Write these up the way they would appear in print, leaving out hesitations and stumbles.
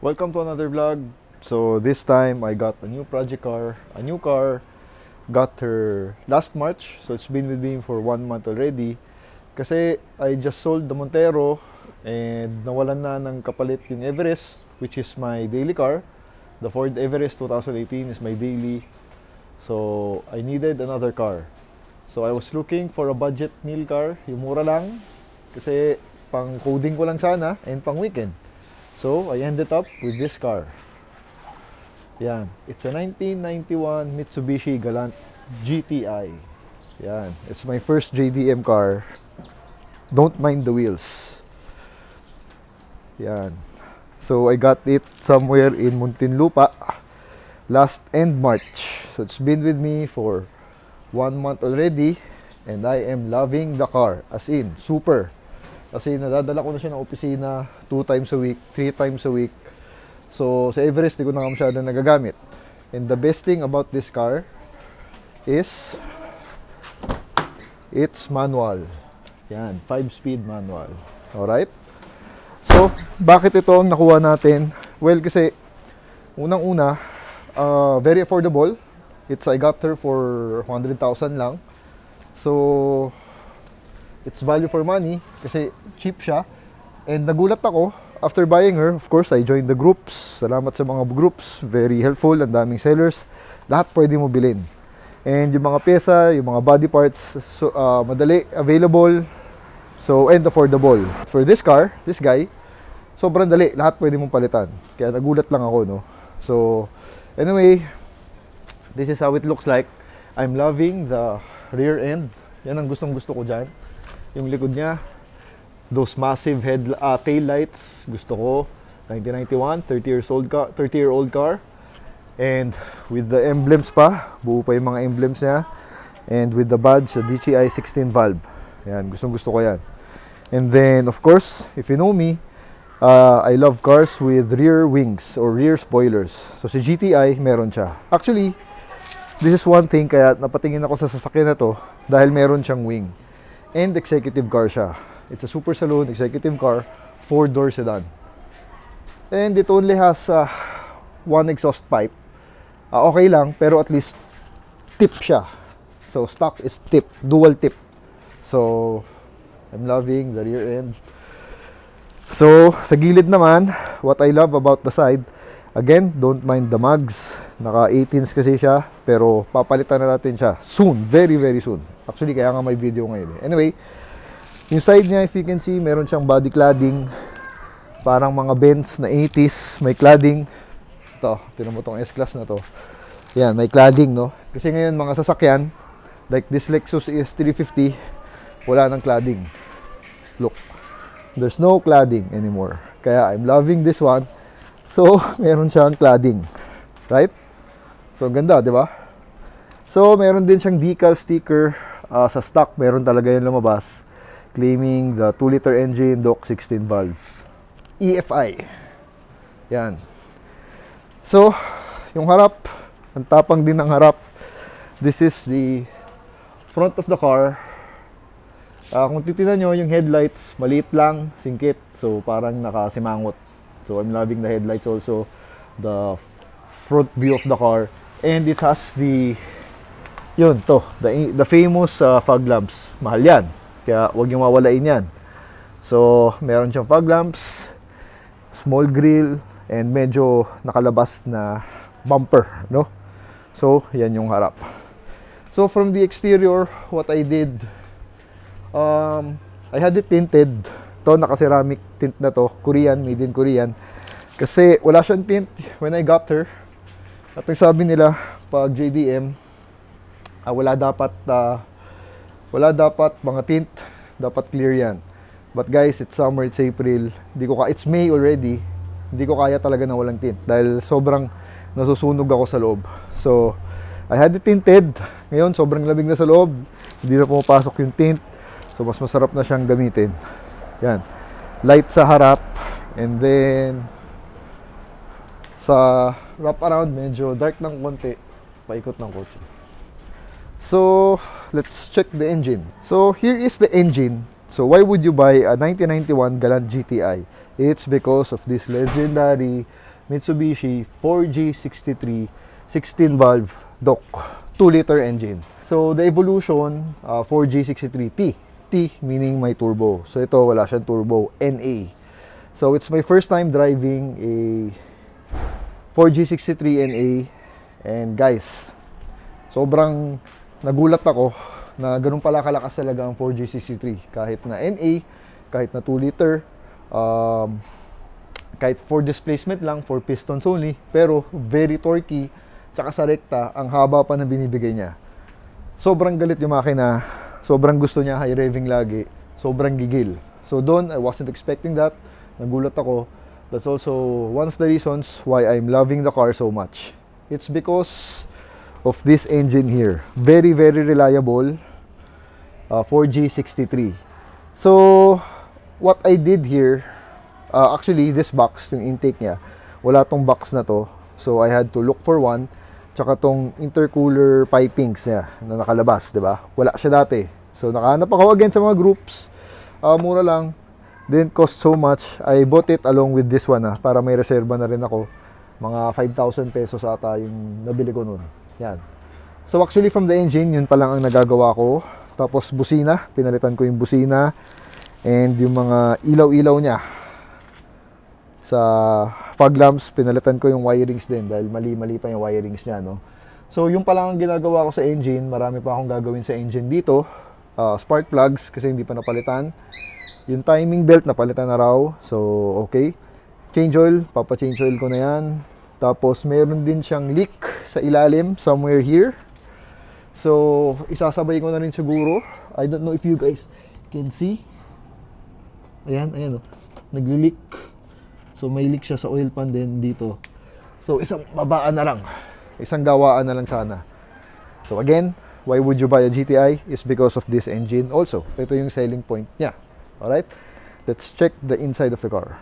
Welcome to another vlog. So this time I got a new project car, a new car. Got her last March, so it's been with me for 1 month already. Kasi I just sold the Montero and nawalan na ng kapalit yung Everest, which is my daily car. The Ford Everest 2018 is my daily. So I needed another car. So I was looking for a budget meal car, yung mura lang. Kasi pang coding ko lang sana and pang weekend. So, I ended up with this car. Yan. It's a 1991 Mitsubishi Galant GTI. Yan. It's my first JDM car. Don't mind the wheels. Yan. So, I got it somewhere in Muntinlupa last end March. So, it's been with me for 1 month already. And I am loving the car. As in, super. Kasi nadadala ko na siya ng opisina 2 times a week, 3 times a week. So, sa Everest, di ko na masyadong nagagamit. And the best thing about this car is it's manual. Yan, 5-speed manual. Alright? So, bakit ito ang nakuha natin? Well, kasi unang-una, very affordable. I got her for 100,000 lang. So, it's value for money kasi cheap siya. And nagulat ako after buying her. Of course, I joined the groups. Salamat sa mga groups. Very helpful. Ang daming sellers. Lahat pwede mo bilhin. And yung mga pyesa, yung mga body parts, so, madali, available. So, and affordable. For this car, this guy, sobrang dali. Lahat pwede mong palitan. Kaya nagulat lang ako, no? So, anyway, this is how it looks like. I'm loving the rear end. Yan ang gustong-gusto ko dyan. Yung likod niya, those massive tail lights, gusto ko. 1991, 30-year-old car. And with the emblems pa, buo pa yung mga emblems niya. And with the badge, the DCI 16 valve. Yan, gustong-gusto ko yan. And then, of course, if you know me, I love cars with rear wings or rear spoilers. So, si GTI, meron siya. Actually, this is one thing kaya napatingin ako sa sasakyan na to dahil meron siyang wing. And executive car siya. It's a super saloon executive car, 4-door sedan. And it only has one exhaust pipe. Okay lang, pero at least tip siya. So stock is tip, dual tip. So I'm loving the rear end. So sa gilid naman, what I love about the side, again, don't mind the mugs. Naka 18s kasi siya, pero papalitan na natin siya soon, very very soon. Actually, kaya nga may video ngayon. Anyway, yung side niya, if you can see, meron siyang body cladding. Parang mga Benz na 80s, may cladding. Ito, tinan mo tong S-Class na to. Yan, may cladding, no? Kasi ngayon, mga sasakyan, like this Lexus ES350, wala nang cladding. Look, there's no cladding anymore. Kaya, I'm loving this one. So, meron siyang cladding. Right? So, ganda, di ba? So, meron din siyang decal sticker. Sa stock, meron talaga yung lumabas. Claiming the 2-liter engine, DOC 16 valve. EFI. Yan. So, yung harap, ang tapang din ng harap. This is the front of the car. Kung titignan nyo, yung headlights, maliit lang, singkit. So, parang nakasimangot. So, I'm loving the headlights also. The front view of the car. And it has the the famous fog lamps. Mahal yan. Kaya huwag yung mawalain yan. So, meron siyang fog lamps, small grille, and medyo nakalabas na bumper, no? So, yan yung harap. So, from the exterior, what I did, I had it tinted. To naka-ceramic tint na to, Korean, made in Korean. Kasi wala siyang tint when I got her. At ang sabi nila, pag JDM, wala dapat mga tint, dapat clear yan. But guys, it's summer, it's April, it's May already, hindi ko kaya talaga na walang tint dahil sobrang nasusunog ako sa loob. So, I had it tinted. Ngayon, sobrang lamig na sa loob, hindi na pumapasok yung tint. So, mas masarap na siyang gamitin. Yan. Light sa harap, and then sa wrap around, medyo dark ng konti, paikot ng kotse. So, let's check the engine. So, here is the engine. So, why would you buy a 1991 Galant GTI? It's because of this legendary Mitsubishi 4G63 16 valve DOC 2-liter engine. So the Evolution 4G63T, T meaning may turbo. So ito wala siyang turbo, NA. So it's my first time driving a 4G63 NA, and guys, sobrang nagulat ako na ganun pala kalakas talaga ang 4G63 kahit na NA, kahit na 2-liter, kahit 4 displacement lang, 4 pistons only, pero very torquey, tsaka sa rekta ang haba pa na binibigay niya. Sobrang galit yung makina, sobrang gusto niya high revving lagi, sobrang gigil. So doon I wasn't expecting that, nagulat ako. That's also one of the reasons why I'm loving the car so much. It's because of this engine here. Very, very reliable 4G63. So, what I did here, actually this box, yung intake niya, wala tong box na to. So, I had to look for one. Tsaka tong intercooler pipings niya na nakalabas, di ba? Wala siya dati. So, nakahanap ako again sa mga groups. Mura lang. Didn't cost so much. I bought it along with this one para may reserva na rin ako. Mga 5,000 pesos ata yung nabili ko nun. Yan. So actually from the engine, yun pa lang ang nagagawa ko. Tapos busina, pinalitan ko yung busina. And yung mga ilaw-ilaw niya. Sa fog lamps, pinalitan ko yung wirings din. Dahil mali-mali pa yung wirings niya, no? So yung pa lang ang ginagawa ko sa engine. Marami pa akong gagawin sa engine dito. Spark plugs kasi hindi pa napalitan. Yung timing belt napalitan na raw. So, okay. Change oil, papa-change oil ko na yan. Tapos, meron din siyang leak sa ilalim, somewhere here. So, isasabay ko na rin siguro. I don't know if you guys can see. Ayan, ayan oh. Nagli-leak. So, may leak siya sa oil pan din dito. So, isang babaan na lang. Isang gawaan na lang sana. So, again, why would you buy a GTI? Is because of this engine also. Ito yung selling point niya. Alright, let's check the inside of the car.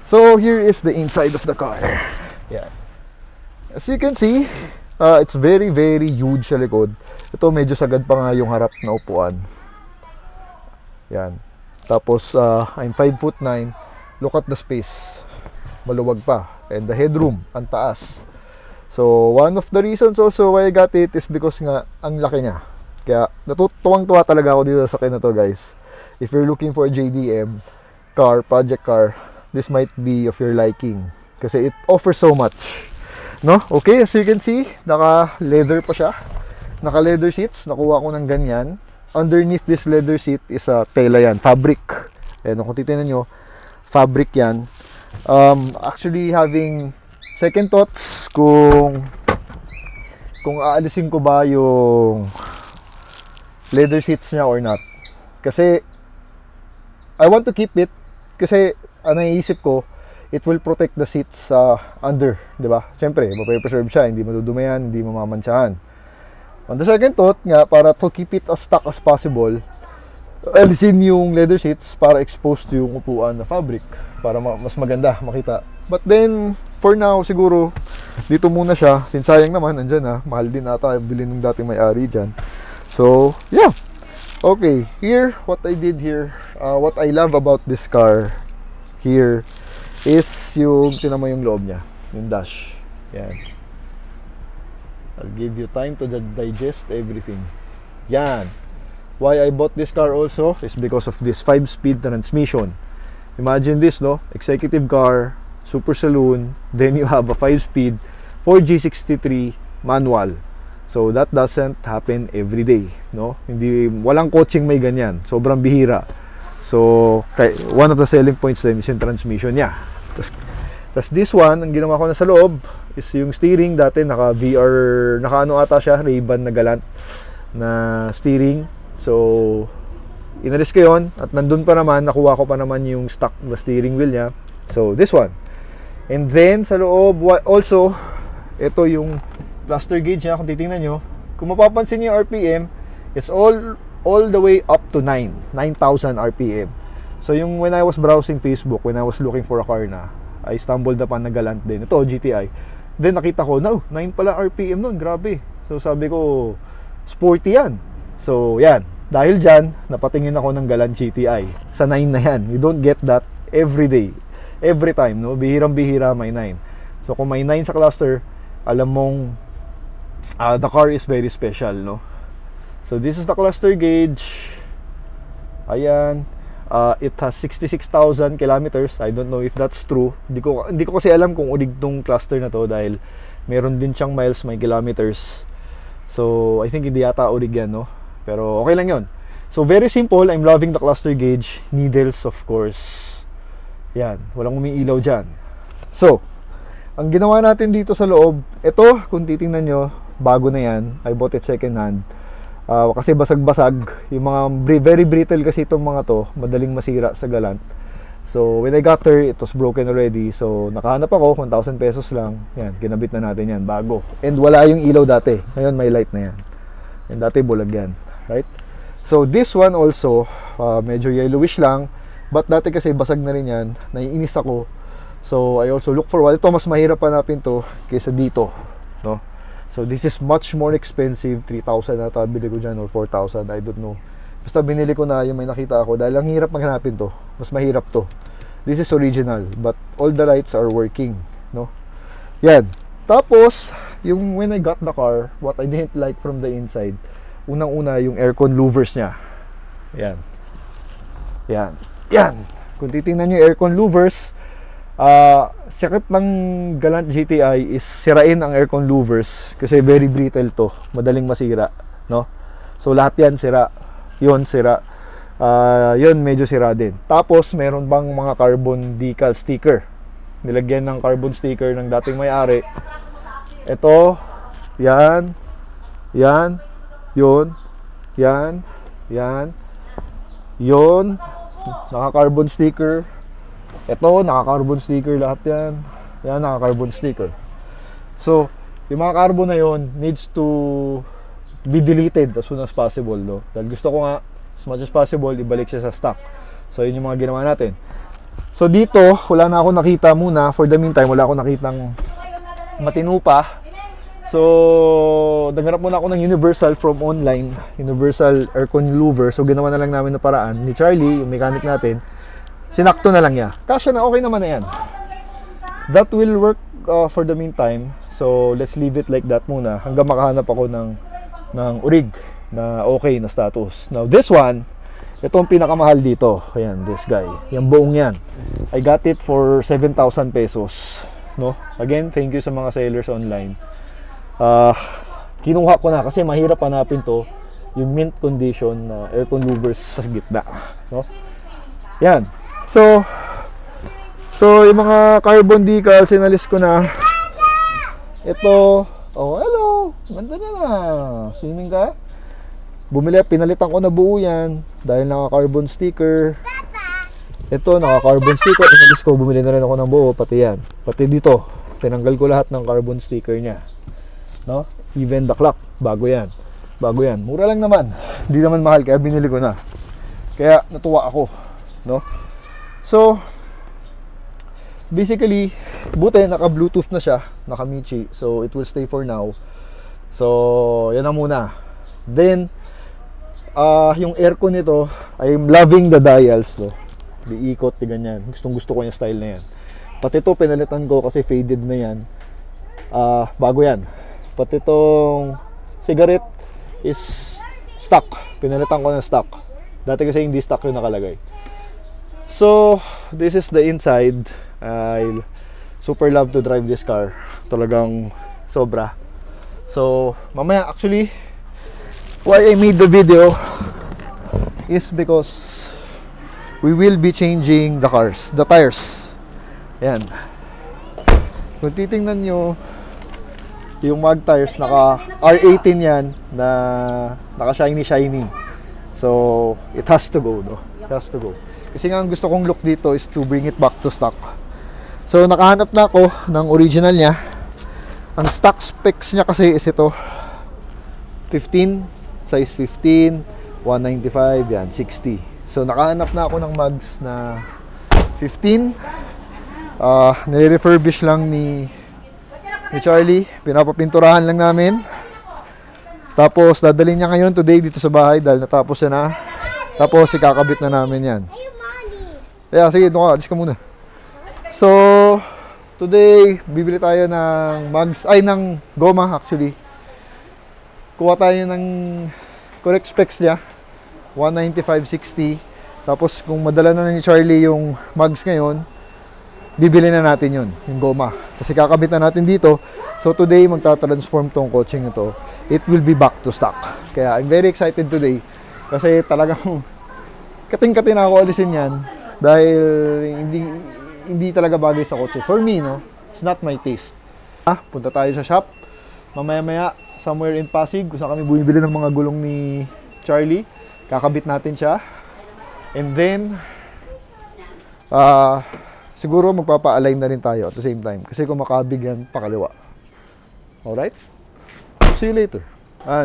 So here is the inside of the car. Yeah. As you can see, it's very, very huge sa likod. Ito medyo sagad pa nga yung harap na upuan. Yan. Tapos, I'm 5'9". Look at the space. Maluwag pa. And the headroom, ang taas. So, one of the reasons also why I got it is because nga, ang laki niya. Kaya, natutuwang-tuwa talaga ako dito sa akin na to, guys. If you're looking for a JDM car, project car, this might be of your liking. Kasi it offers so much. No? Okay, as you can see, naka-leather pa siya. Naka-leather seats. Nakuha ko ng ganyan. Underneath this leather seat is a tela yan. Fabric. And kung titignan nyo, fabric yan. Actually, having second thoughts kung aalisin ko ba yung leather seats niya or not. Kasi, I want to keep it kasi ang naiisip ko, it will protect the seats under, di ba? Siyempre, mape-preserve siya, hindi madudumayan, hindi mamamantsahan. On the second thought nga, para to keep it as stock as possible, alisin yung leather seats para exposed yung upuan na fabric para mas maganda makita. But then, for now, siguro, dito muna siya. Since sayang naman, andyan na. Mahal din ata, bilhin ng dating may-ari dyan. So, yeah. Okay, here, what I did here, what I love about this car here is yung, tinan mo yung loob niya, yung dash. Yan. I'll give you time to digest everything. Yan. Why I bought this car also is because of this 5-speed transmission. Imagine this, no? Executive car, super saloon, then you have a 5-speed 4G63 manual. So that doesn't happen every day, no? Hindi, walang coaching may ganyan. Sobrang bihira. So one of the selling points din is yung transmission niya. Tas this one, ang ginawa ko na sa loob is yung steering. Dati naka VR, naka ano ata siya, Ray-Ban na Galant na steering. So inalis ko yun at nandun pa naman, nakuha ko pa naman yung stock na steering wheel niya. So this one. And then sa loob also, ito yung cluster gauge niya. Kung titingnan nyo, kung mapapansin nyo yung RPM, it's all the way up to 9,000 RPM. So yung when I was browsing Facebook, when I was looking for a car na, I stumbled upon na Galant din. Ito, GTI. Then nakita ko, no, 9 pala RPM nun, grabe. So sabi ko, sporty yan. So yan, dahil dyan, napatingin ako ng Galant GTI. Sa 9 na yan. You don't get that every day. every time, no? Bihirang-bihira may 9. So kung may 9 sa cluster, alam mong the car is very special, no? So this is the cluster gauge. Ayan. It has 66,000 kilometers. I don't know if that's true. Hindi ko kasi alam kung ulig tong cluster na to dahil meron din siyang miles, may kilometers. So I think hindi yata ulig yan, no? Pero okay lang yon. So very simple. I'm loving the cluster gauge. Needles, of course. Yan. Walang umiilaw dyan. So, ang ginawa natin dito sa loob, ito, kung titingnan nyo, bago na yan. I bought it second hand. Kasi basag-basag. Yung mga very brittle kasi itong mga to, madaling masira sa galant. So when I got her, it was broken already. So nakahanap ako, 1,000 pesos lang. Yan, ginabit na natin yan, bago. And wala yung ilaw dati. Ngayon may light na yan. And dati bulag yan, right? So this one also, medyo yellowish lang. But dati kasi basag na rin yan. Naiinis ako. So I also look for one. Ito mas mahirap hanapin to kaysa dito, no? So this is much more expensive. 3,000 na bili ko dyan or 4,000, I don't know. Basta binili ko na yung may nakita ako dahil ang hirap maghanapin to. Mas mahirap to. This is original, but all the lights are working, no? Yan. Tapos, yung when I got the car, what I didn't like from the inside, unang-una yung aircon louvers niya. Yan. Yan. Yan. Kung titingnan yung aircon louvers, sakit ng Galant GTI is sirain ang aircon louvers kasi very brittle to, madaling masira, no? So lahat yan sira, yun sira, yun medyo sira din. Tapos meron bang mga carbon decal sticker, nilagyan ng carbon sticker ng dating may-ari. Ito, yan, yan, yun, yan, yan, yun, naka-carbon sticker. Ito, naka-carbon sticker lahat yan. Yan, naka-carbon sticker. So, yung mga carbon na yon needs to be deleted as soon as possible, no? Dahil gusto ko nga, as much as possible, ibalik siya sa stock. So, yun yung mga ginawa natin. So, dito, wala na ako nakita muna. For the meantime, wala ako nakitang matino pa. So, naghanap muna ako ng universal from online. Universal aircon louver. So, ginawa na lang namin na paraan. Ni Charlie, yung mechanic natin, sinakto na lang niya. Kasya na, okay naman na yan. That will work for the meantime. So, let's leave it like that muna hanggang makahanap ako ng urig na okay na status. Now, this one, ito ang pinakamahal dito. Ayan, this guy. Yung buong yan. I got it for 7,000 pesos. No? Again, thank you sa mga sellers online. Kinuha ko na kasi mahirap hanapin to. Yung mint condition na aircon louvers sa gitna. No? Yan. So yung mga carbon decal, sinalis ko na. Ito, oh, hello. Ganda na. Swimming ka? Pinalitan ko na buo yan dahil naka-carbon sticker. Ito, naka-carbon sticker. Sinalis ko, bumili na rin ako ng buo, pati yan. Pati dito, tinanggal ko lahat ng carbon sticker niya. No? Even the clock, bago yan. Bago yan. Mura lang naman. Hindi naman mahal, kaya binili ko na. Kaya natuwa ako, no? So, basically, buti naka-Bluetooth na siya, naka-Michi. So, it will stay for now. So, yan na muna. Then, yung aircon nito, I'm loving the dials, no? Di ikot, di ganyan. Gustong-gusto ko yung style na yan. Pati ito, pinalitan ko kasi faded na yan. Bago yan. Pati itong cigarette is stock. Pinalitan ko ng stock. Dati kasi hindi stock yung nakalagay. So, this is the inside. I super love to drive this car. Talagang sobra. So, mamaya actually, why I made the video is because we will be changing the tires. Ayan. Kung titingnan nyo, yung mag tires, naka R18 yan, na naka shiny. So, it has to go, no? It has to go. Kasi nga ang gusto kong look dito is to bring it back to stock. So nakahanap na ako ng original niya. Ang stock specs niya kasi is ito 15, size 15, 195, yan, 60. So nakahanap na ako ng mugs na 15. Nire-refurbish lang ni Charlie. Pinapapinturahan lang namin. Tapos dadalhin niya ngayon today dito sa bahay dahil natapos siya na. Tapos ikakabit na namin yan. Yeah, sige, doon ka, alis ka muna. So, today, bibili tayo ng mags, ay ng goma actually. Kuha tayo ng correct specs niya, 195/60. Tapos kung madala na ni Charlie yung mags ngayon, bibili na natin yun, yung goma. Kasi kakabit na natin dito. So today, magta-transform tong coaching ito. It will be back to stock. Kaya I'm very excited today. Kasi talagang kating-kating na ako alisin yan. Dahil hindi talaga bagay sa kotse. For me, no, it's not my taste. Punta tayo sa shop. Mamaya-maya, somewhere in Pasig, kung saan kami bumibili ng mga gulong ni Charlie. Kakabit natin siya. And then, siguro magpapa-align na rin tayo at the same time. Kasi kung makabig yan, pakaliwa. Alright? See you later.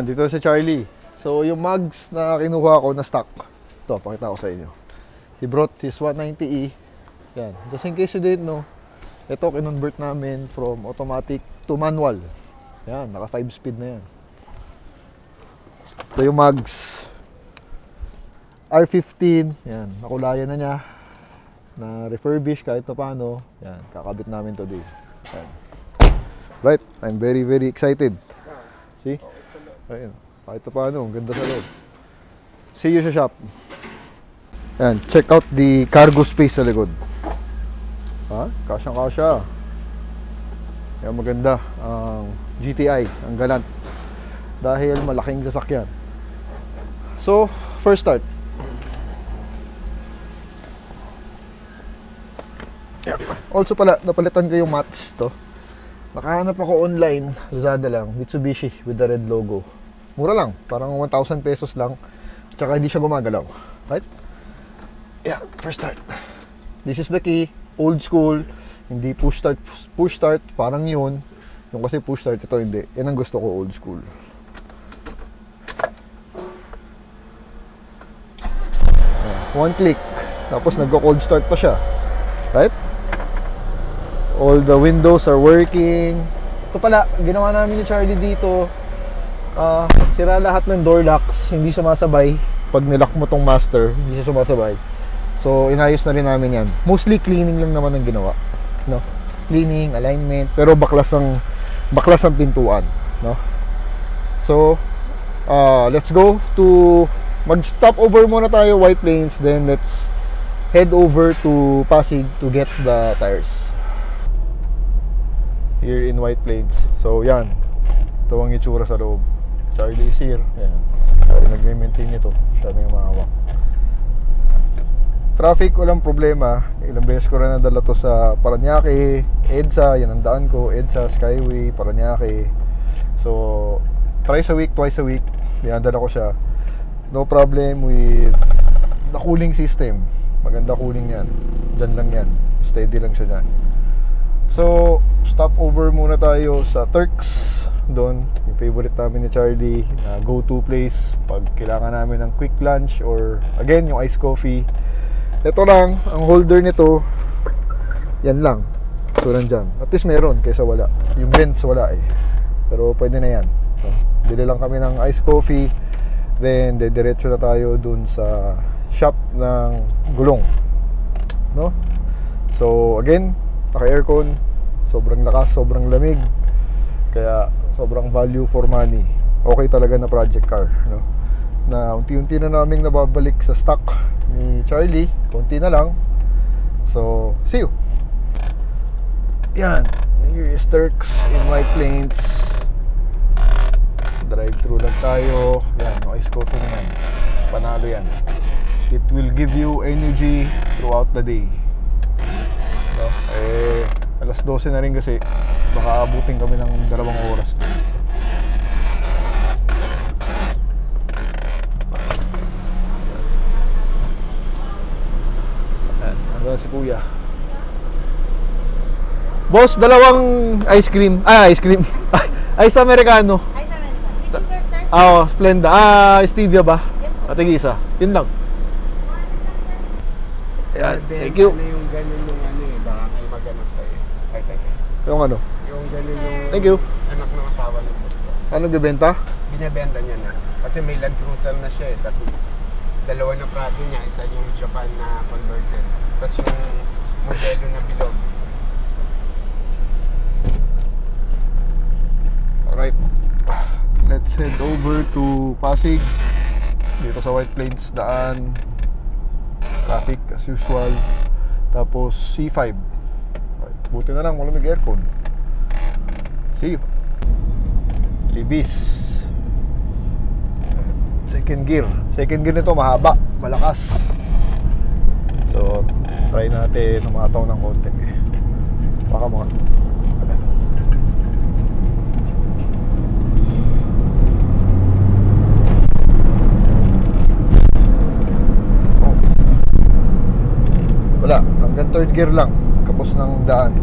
Dito si Charlie. So, yung mags na kinuha ko na stock. Ito, pakita ko sa inyo. He brought his 190E. Yan. Just in case you didn't know, ito kinonvert namin from automatic to manual. Yan, naka 5 speed na yan. Ito yung mags. R15. Yan, nakulayan na niya. Na refurbish kahit pa paano. Yan, kakabit namin today. Yan. Right, I'm very excited. See? Ayun, kahit pa paano, ganda sa loob. See you sa shop. Yan, check out the cargo space sa likod. Kasyang-kasya. Yan, maganda. GTI, ang galant. Dahil malaking sasakyan. So, first start. Also pala, napalitan ko yung mats to. Nakahanap ako online, Lazada lang, Mitsubishi with the red logo. Mura lang, parang 1,000 pesos lang. Tsaka hindi siya gumagalaw. Right? Yeah, first start. This is the key, old school, hindi push start, parang yun. Yung kasi push start, ito hindi. Yan ang gusto ko, old school. One click, tapos nagko-cold start pa siya. Right? All the windows are working. Ito pala, ginawa namin ni Charlie dito. Sira lahat ng door locks, hindi sumasabay. Pag nilock mo tong master, hindi siya sumasabay. So, inayos na rin namin yan. Mostly cleaning lang naman ang ginawa. No? Cleaning, alignment, pero baklas ang pintuan. No? So, let's go to, mag-stop over muna tayo, White Plains, then let's head over to Pasig to get the tires. Here in White Plains. So, yan. Ito ang itsura sa loob. Charlie is here. Yan. Charlie nagme-maintain ito. Siya na yung mahawak. Traffic, walang problema. Ilang beses ko rin nadala to sa Parañaque, EDSA, yan ang daan ko. EDSA, Skyway, Parañaque. So, twice a week, dinadala ko siya. No problem with the cooling system. Maganda cooling yan. Diyan lang yan. Steady lang siya dyan. So, stop over muna tayo sa Turks. Doon, yung favorite namin ni Charlie na go-to place pag kailangan namin ng quick lunch or again, yung iced coffee. Ito lang, ang holder nito, yan lang. So, nandyan. At least meron kaysa wala. Yung vents wala eh. Pero pwede na yan. So, bili lang kami ng iced coffee. Then, diretso na tayo dun sa shop ng gulong. No? So, again, naka-aircon. Sobrang lakas, sobrang lamig. Kaya, sobrang value for money. Okay talaga na project car. No? Na unti-unti na naming nababalik sa stock ni Charlie. Konti na lang. So, see you. Yan. Here is Turks in White Plains. Drive-thru lang tayo. Yan, no ice coffee na yan. Panalo yan. It will give you energy throughout the day. So, alas 12 na rin kasi baka abutin kami ng 2 oras. Hanggang si Kuya. Boss, 2 ice cream. Ice cream. Ice Americano. Ice Americano. Which sugar, sir? Splenda. Stevia ba? Yes, po. Ate Gisa. Yun lang. Yan. Thank you. Ano yung ganun yung ano eh, baka may maganap sa'yo. Ay, teka. Yung ano? Yung ganun yung Thank you. anak ng asawa ng boss ko. Ano gabenta? Binibenta niya na. Kasi may Land Cruiser na siya eh. Tapos 2 na Prado niya. Isa yung Japan na converted. Tapos yung modelo na bilog. let's head over to Pasig. Dito sa White Plains daan. Traffic as usual. Tapos C5. Right. Buti na lang malamig aircon. See you. Libis. Second gear. Second gear nito mahaba, malakas. So, try natin umataw ng konti. Baka mga wala, hanggang third gear lang kapos ng daan.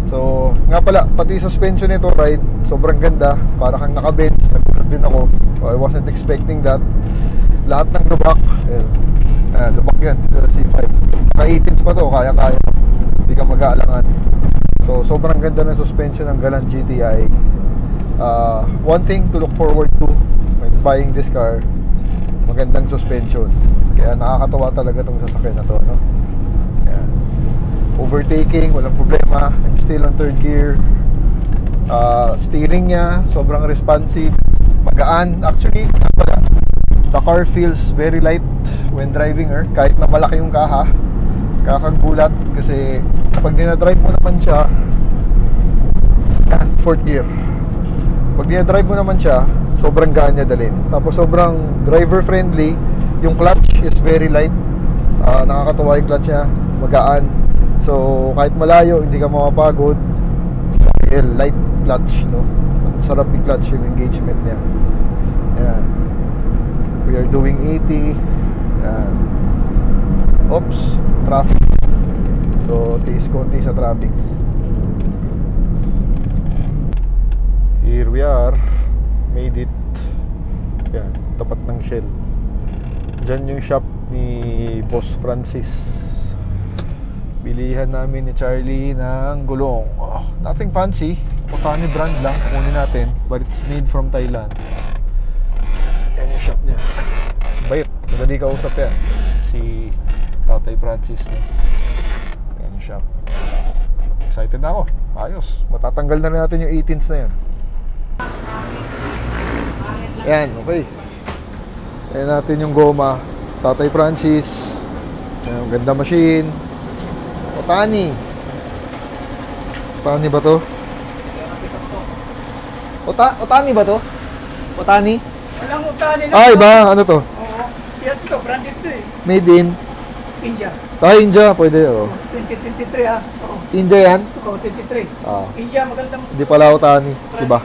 So, nga pala, pati suspension nito ride, sobrang ganda. Para kang naka-bench, nagulat din ako. I wasn't expecting that. Lahat ng lubak, lubak yan, C5. Naka 18s pa to, kaya-kaya. Hindi ka mag-aalangan. So, sobrang ganda ng suspension ng Galant GTI. One thing to look forward to when buying this car, magandang suspension. Kaya nakakatawa talaga itong sasakyan na to, no? Ayan. Overtaking, walang problema. I'm still on third gear. Steering niya, sobrang responsive. Magaan. Actually, the car feels very light when driving her. Kahit na malaki yung kaha, kakagulat. Kasi pag dinadrive mo naman siya, fourth gear. Pag dinadrive mo naman siya, sobrang gaan niya dalhin. Tapos sobrang driver friendly. Yung clutch is very light. Nakakatawa yung clutch niya, magaan. So kahit malayo, hindi ka mapapagod. Light clutch, no? Ang sarap i-clutch yung engagement niya. Ayan. We are doing 80. Ayan. Oops, traffic. So tiis konti sa traffic. Here we are. Made it. Ayan, tapat ng Shell. Diyan yung shop ni Boss Francis. Bilihan namin ni Charlie ng gulong. Nothing fancy. Otani brand lang. Kunin natin. But it's made from Thailand. Yan yung shop niya. Bait. Madali kausap yan. Si Tatay Francis. Yan yung shop. Excited na ako. Ayos. Matatanggal na rin natin yung 18s na yan. Yan. Okay. Yan natin yung goma. Tatay Francis. Yan, ganda machine. Otani. Otani ba to? Otani ba to? Otani? Walang Otani na. Ay ba? Ano to? Oo. Fiat to, branded to eh. Made in? India. India. Pwede oh. 2023 ah. Oo. India yan? Oo, 23. India, magandang... Hindi pala Otani. Diba?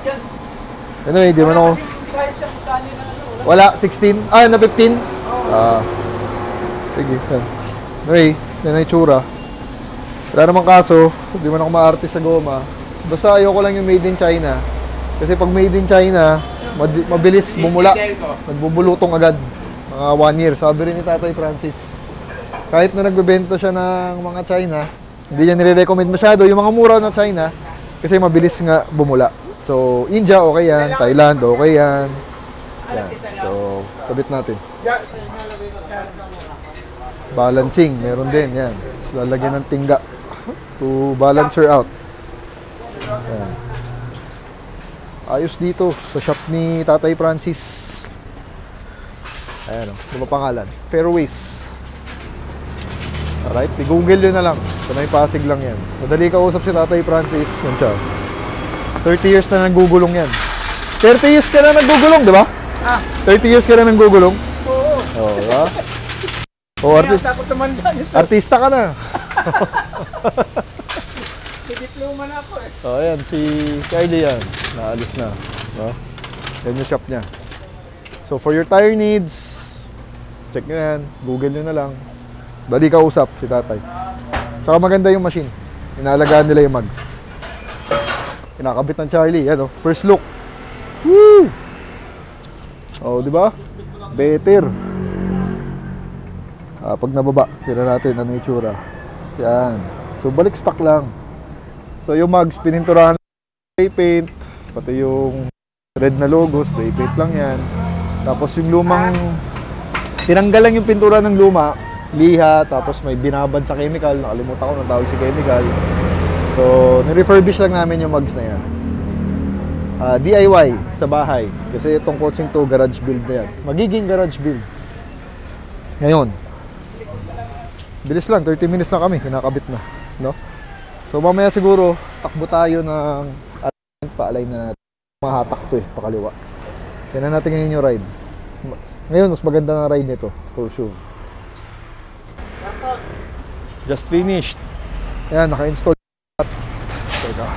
Anyway, di man ako. Size yung Otani na ano. Wala, 16? Na 15? Sige. Anyway, yan ang itsura. Wala namang kaso, hindi man ako maarte sa goma. Basta ayoko lang yung made in China. Kasi pag made in China, mabilis bumula. Nagbubulutong agad. Mga 1 year. Sabi rin ni Tatay Francis. Kahit na nagbebenta siya ng mga China, hindi niya nire-recommend masyado yung mga mura na China kasi mabilis nga bumula. So, India okay yan, Thailand okay yan. Yan. So, kabit natin. Balancing, meron din yan. So, lalagyan ng tingga to balance her out. Yan. Ayos dito sa shop ni Tatay Francis. Ayan o, ano pangalan? Fairways. Alright, i-google yun na lang. Sa may Pasig lang yan. Madali kausap si Tatay Francis. Yan siya. 30 years na naggugulong yan. 30 years ka na naggugulong, di ba? 30 years ka na naggugulong? Oo. Oo, diba? Artista ka na. Diploma na ako eh. Ayan, si Kylie yan. Naalis na. No? Yan yung shop niya. So, for your tire needs, check nyo yan. Google nyo na lang. Dali kausap si Tatay. Tsaka maganda yung machine. Inaalagaan nila yung mags. Kinakabit ng Charlie. Yan, first look. Woo! Oh, di ba? Better. Pag nababa, tira natin ano yung itsura. Yan. So, balik stock lang. So, yung mags, pininturahan spray paint. Pati yung red na logo, spray paint lang yan. Tapos yung lumang, tinanggal lang yung pintura ng luma, liha, tapos may binabad sa chemical. Nakalimutan ko, natawag si chemical. So, nirefurbish lang namin yung mags na yan. DIY sa bahay. Kasi itong coaching to, garage build na yan. Magiging garage build. Ngayon, bilis lang, 30 minutes lang kami, kinakabit na. No? So mamaya siguro, takbo tayo ng pa-align na natin. Mahatak to eh, pakaliwa. Tignan natin ngayon yung ride. Ngayon, mas maganda na ride nito, for sure. Just finished. Ayan, naka-install. Teka.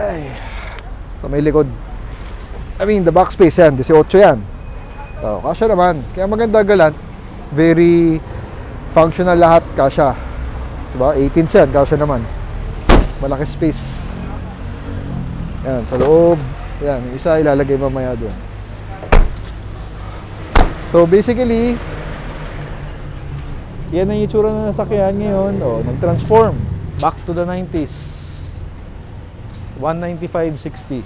Ay. Ito may likod. I mean, the backspace yan, 18 yan. So, kasya naman. Kaya maganda galant. Very functional lahat, kasya. Diba? 18 yan, kasya naman. Malaki space. Yan, sa loob. Yan, yung isa ilalagay mamaya doon. So basically, yan ang itsura na nasakyan ngayon. Oh, nag-transform back to the 90s. 195/60.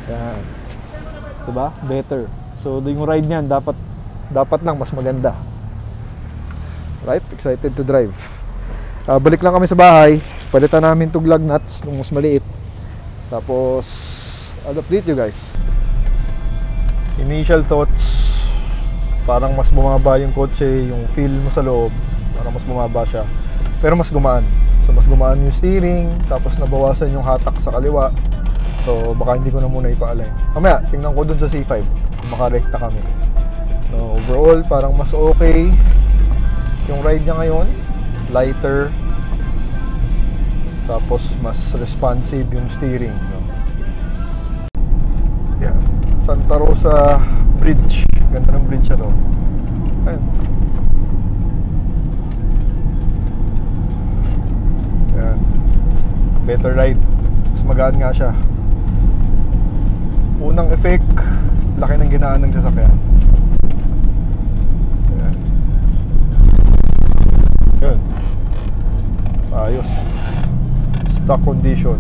Yan. Diba? Better. So yung ride niyan dapat lang mas maganda. Right? Excited to drive. Balik lang kami sa bahay. Palitan namin itong lug nuts nung mas maliit. Tapos I'll update you guys. Initial thoughts, parang mas bumaba yung kotse, yung feel mo sa loob, parang mas bumaba siya. Pero mas gumaan. So mas gumaan yung steering, tapos nabawasan yung hatak sa kaliwa. So baka hindi ko na muna ipa-align. Mamaya, tingnan ko dun sa C5 kung makarekta kami. So overall, parang mas okay yung ride niya ngayon. Lighter. Tapos mas responsive yung steering, no? Yan. Santa Rosa Bridge. Ganda ng bridge na to. Ayan. Ayan. Better ride. Mas magaan nga siya. Unang effect, laki ng ginaan ng sasakyan. Ayan. Ayan. Ayos. Stock condition.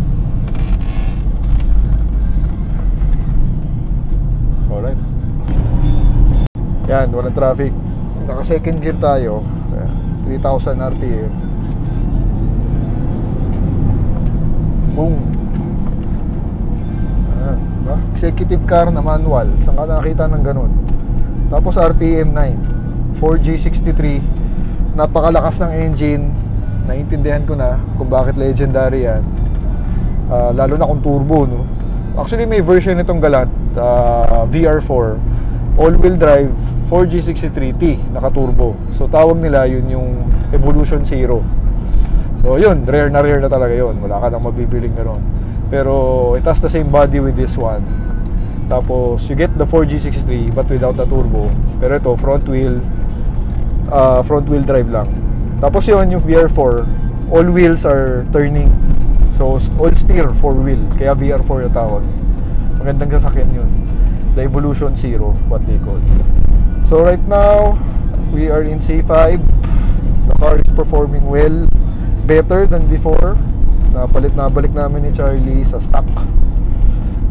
Alright. Yan, walang traffic. Naka second gear tayo. 3,000 RPM. Boom. Ayan, diba? Executive car na manual. Saan ka nakakita ng ganun? Tapos RPM 9. 4G63. Napakalakas ng engine. Naintindihan ko na kung bakit legendary yan. Lalo na kung turbo, no? Actually, may version nitong Galant, VR4, all-wheel drive, 4G63T, naka-turbo. So, tawag nila yun yung Evolution Zero. So, yun, rare na talaga yun. Wala ka nang mabibiling gano'n. Pero, it has the same body with this one. Tapos, you get the 4G63 but without the turbo. Pero ito, front wheel drive lang. Tapos yun, yung VR4, all wheels are turning. So, all steer, 4-wheel. Kaya VR4 yung tawag. Magandang sasakyan yun. The Evolution Zero, what they call. So, right now, we are in C5. The car is performing well. Better than before. Nabalik namin ni Charlie sa stock.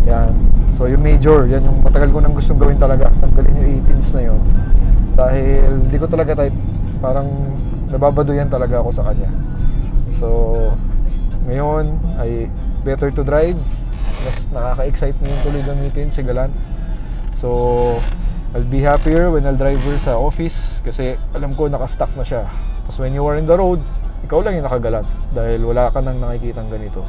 Yan. So, yung major, yan yung matagal ko nang gustong gawin talaga. Tanggalin yung 18s na yun. Dahil, di ko talaga type, parang nababaduyan talaga ako sa kanya. So, ngayon ay better to drive. Mas nakaka-excite na yung tuloy gamitin si Galant. So, I'll be happier when I'll drive her sa office kasi alam ko naka-stock na siya. Tapos when you are in the road, ikaw lang yung nakagalant dahil wala ka nang nakikitang ganito.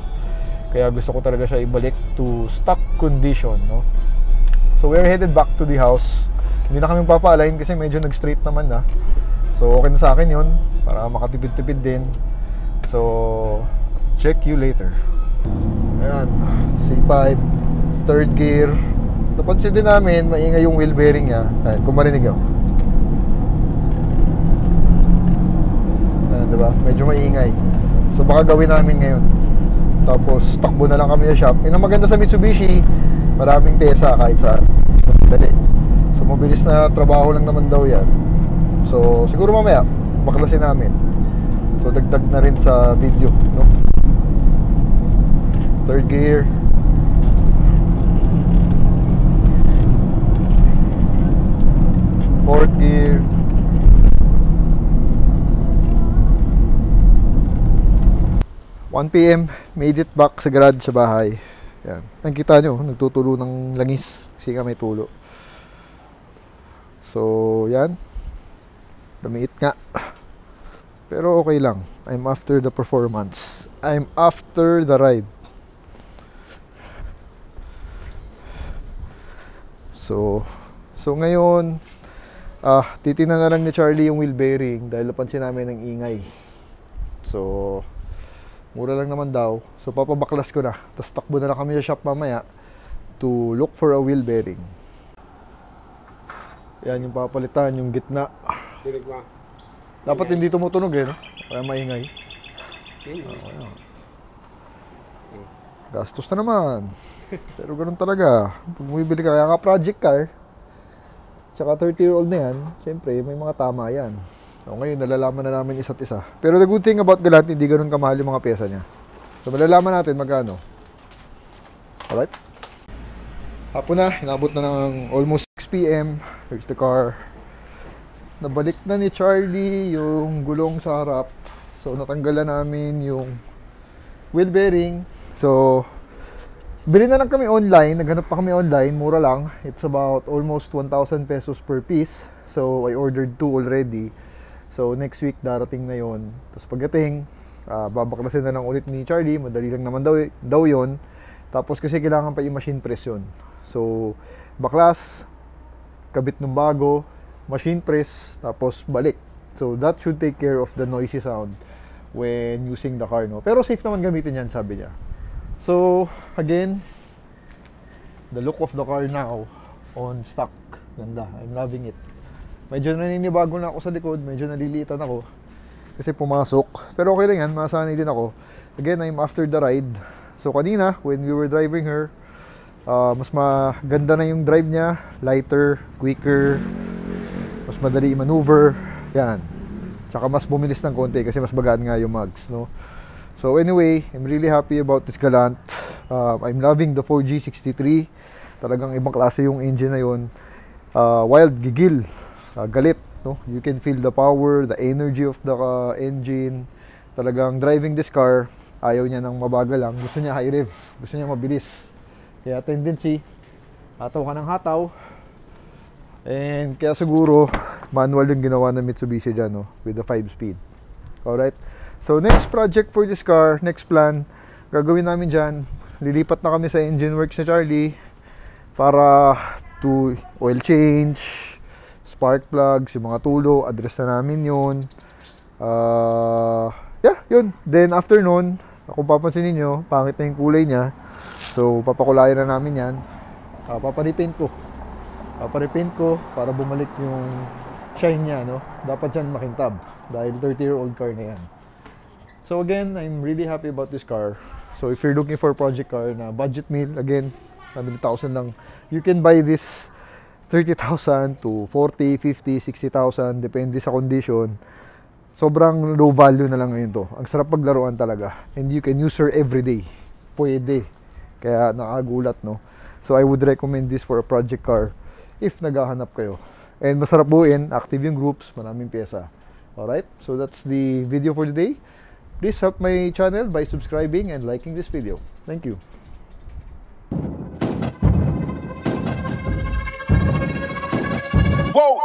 Kaya gusto ko talaga siya ibalik to stock condition, no? So, we're headed back to the house. Hindi na kami papa-align kasi medyo nag-straight naman na. So, okay na sa akin yun. Para makatipid-tipid din. So, check you later. Ayan. C5. Third gear. Napansin din namin, maingay yung wheel bearing niya. Ayan, kung marinig ako. Ayan, diba? Medyo maingay. So, baka gawin namin ngayon. Tapos, takbo na lang kami sa shop. Yung ang maganda sa Mitsubishi, maraming pyesa kahit saan. So, dali. So, mabilis na trabaho lang naman daw yan. So, siguro mamaya, baklasin namin. So, dagdag na rin sa video, no? Third gear. Fourth gear. 1 PM, made it back sa garage sa bahay. Yan. Ang kita nyo, nagtutulo ng langis kasi nga may tulo. So, yan. Lumiit nga. Pero okay lang. I'm after the performance. I'm after the ride. So ngayon, titingnan na lang ni Charlie yung wheel bearing dahil napansin namin ng ingay. So, mura lang naman daw. So, papabaklas ko na. Tapos takbo na lang kami sa shop mamaya to look for a wheel bearing. Yan yung papalitan, yung gitna. Tinig mo. Dapat hindi tumutunog no? Kaya maingay. Gastos na naman. Pero ganun talaga. Pag bumibili ka, kaya ka project car, tsaka 30-year-old na yan, syempre, may mga tama yan. So, ngayon, nalalaman na namin isa't isa. Pero the good thing about Galant, hindi ganun kamahal yung mga pyesa niya. So, malalaman natin magkano. Alright? Hapon na, inabot na ng almost 6 PM. Here's the car. Nabalik na ni Charlie yung gulong sa harap. So, natanggalan namin yung wheel bearing. So, bili na lang kami online, naghanap pa kami online, mura lang. It's about almost 1,000 pesos per piece. So, I ordered 2 already. So, next week darating na yon. Tapos pagdating, babaklasin na lang ulit ni Charlie. Madali lang naman daw yon. Tapos kasi kailangan pa i-machine press yun. So, baklas, kabit ng bago, machine press, tapos balik. So, that should take care of the noisy sound when using the car, no? Pero safe naman gamitin yan, sabi niya. So, again, the look of the car now on stock. Ganda. I'm loving it. Medyo naninibago na ako sa likod. Medyo naliliitan ako kasi pumasok. Pero okay lang yan. Masanay din ako. Again, I'm after the ride. So, kanina, when we were driving her, mas maganda na yung drive niya. Lighter, quicker, mas madali i-maneuver. Yan. Tsaka mas bumilis ng konti kasi mas bagaan nga yung mags, no? So anyway, I'm really happy about this Galant. I'm loving the 4G63. Talagang ibang klase yung engine na yun. Wild, gigil, galit. No? You can feel the power, the energy of the engine. Talagang driving this car, ayaw niya ng mabagal lang. Gusto niya high rev. Gusto niya mabilis. Kaya tendency, hataw ka ng hataw. And kaya siguro, manual yung ginawa ng Mitsubishi dyan, no? With the 5-speed. Alright? So, next project for this car, next plan, gagawin namin dyan, lilipat na kami sa engine works ni Charlie para to oil change, spark plugs, yung mga tulo, address na namin yun. Yeah, yun. Then, after nun, kung papansinin nyo, pangit na yung kulay niya. So, papakulayan na namin yan. Paparepaint ko. Paparepaint ko para bumalik yung shine niya, no? Dapat yan makintab dahil 30-year-old car na yan. So again, I'm really happy about this car. So if you're looking for a project car na budget meal, again, 100,000 lang. You can buy this 30,000 to 40, 50, 60,000, depende sa condition. Sobrang low value na lang ngayon to. Ang sarap paglaruan talaga. And you can use her everyday. Pwede. Kaya nakagulat, no? So I would recommend this for a project car if naghahanap kayo. And masarap buuin, active yung groups, maraming pyesa. Alright, so that's the video for today. Please help my channel by subscribing and liking this video. Thank you. Whoa!